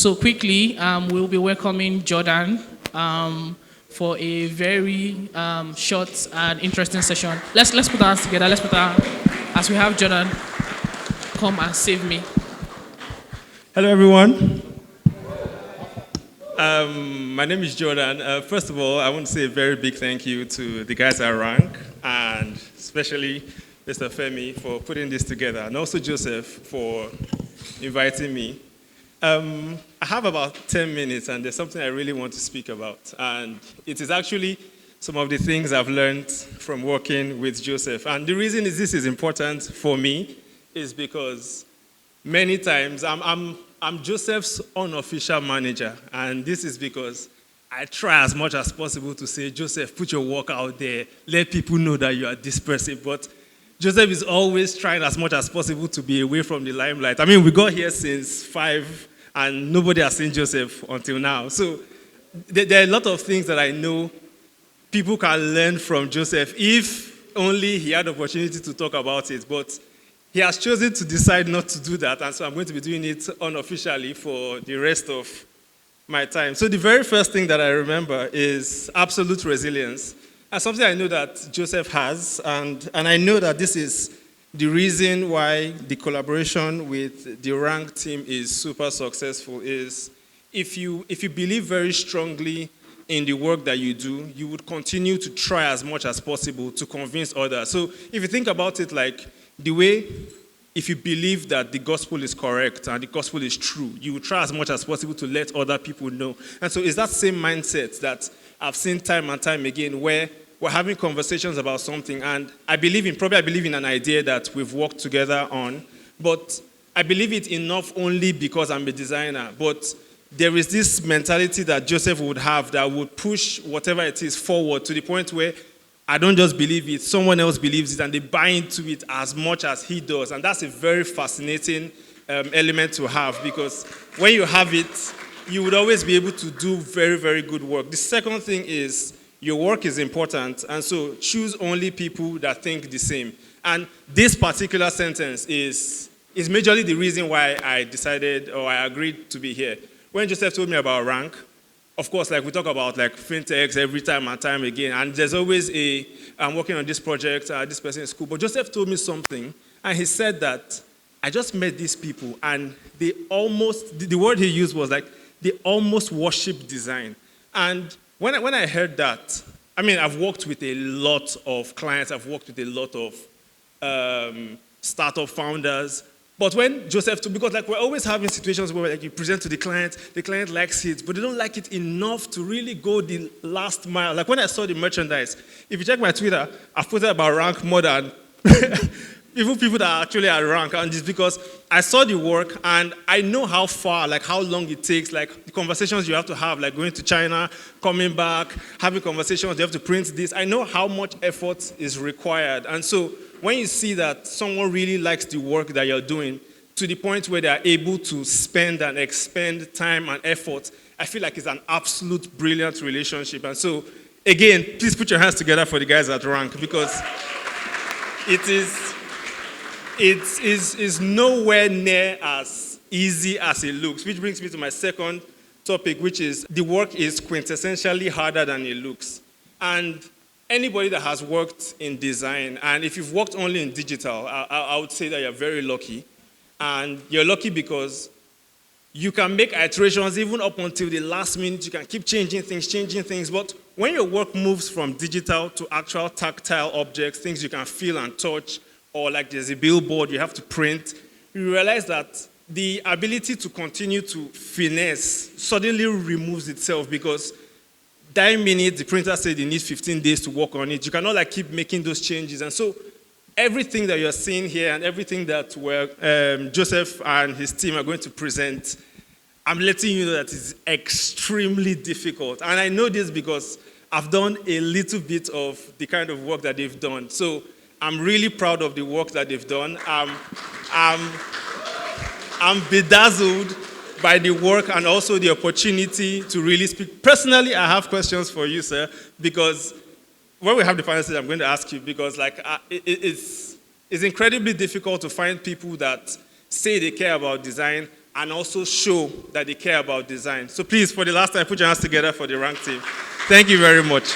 So quickly, we'll be welcoming Jordan for a very short and interesting session. Let's put our hands together. Let's put our as we have Jordan come and save me. Hello, everyone. My name is Jordan. First of all, I want to say a very big thank you to the guys at Rank, and especially Mr. Femi for putting this together, and also Joseph for inviting me. I have about 10 minutes, and there's something I really want to speak about. And it is actually some of the things I've learned from working with Joseph. And the reason this is important for me is because many times I'm Joseph's unofficial manager. And this is because I try as much as possible to say, Joseph, put your work out there. Let people know that you are this person. But Joseph is always trying as much as possible to be away from the limelight. I mean, we got here since 5, and nobody has seen Joseph until now. So there are a lot of things that I know people can learn from Joseph if only he had the opportunity to talk about it. But he has chosen to decide not to do that, and so I'm going to be doing it unofficially for the rest of my time. So the very first thing that I remember is absolute resilience. And something I know that Joseph has, and I know that this is the reason why the collaboration with the Rank team is super successful, is if you believe very strongly in the work that you do, you would continue to try as much as possible to convince others. So if you think about it like the way, if you believe that the gospel is correct and the gospel is true, you will try as much as possible to let other people know. And so it's that same mindset that I've seen time and time again where we're having conversations about something, and I believe in an idea that we've worked together on, but I believe it enough only because I'm a designer. But there is this mentality that Joseph would have that would push whatever it is forward to the point where I don't just believe it, someone else believes it, and they buy into it as much as he does. And that's a very fascinating element to have, because when you have it, you would always be able to do very, very good work. The second thing is your work is important, and so choose only people that think the same. And this particular sentence is majorly the reason why I decided or I agreed to be here. When Joseph told me about Rank, of course, like we talk about like Fintechs every time and time again, and there's always I'm working on this project, this person is cool. But Joseph told me something, and he said that I just met these people, and they almost, the word he used was like, they almost worship design. And when I heard that, I mean, I've worked with a lot of clients, I've worked with a lot of startup founders, but when Joseph, because like we're always having situations where like you present to the client likes it, but they don't like it enough to really go the last mile. Like when I saw the merchandise, if you check my Twitter, I've posted about Rank more than even people that are actually at Rank, and it's because I saw the work and I know how far, like how long it takes, like the conversations you have to have, like going to China, coming back, having conversations, you have to print this. I know how much effort is required. And so when you see that someone really likes the work that you're doing to the point where they're able to spend and expend time and effort, I feel like it's an absolute brilliant relationship. And so, again, please put your hands together for the guys at Rank, because it is nowhere near as easy as it looks, which brings me to my second topic, which is the work is quintessentially harder than it looks. And anybody that has worked in design, and if you've worked only in digital, I would say that you're very lucky. And you're lucky because you can make iterations even up until the last minute. You can keep changing things. But when your work moves from digital to actual tactile objects, things you can feel and touch, or like there's a billboard you have to print, you realize that the ability to continue to finesse suddenly removes itself, because that minute the printer said you need 15 days to work on it. You cannot like keep making those changes. And so everything that you're seeing here and everything that Joseph and his team are going to present, I'm letting you know that it's extremely difficult. And I know this because I've done a little bit of the kind of work that they've done. So I'm really proud of the work that they've done. I'm bedazzled by the work and also the opportunity to really speak. Personally, I have questions for you, sir, because when we have the final stage, I'm going to ask you, because like it's incredibly difficult to find people that say they care about design, and also show that they care about design. So please, for the last time, put your hands together for the rank team. Thank you very much.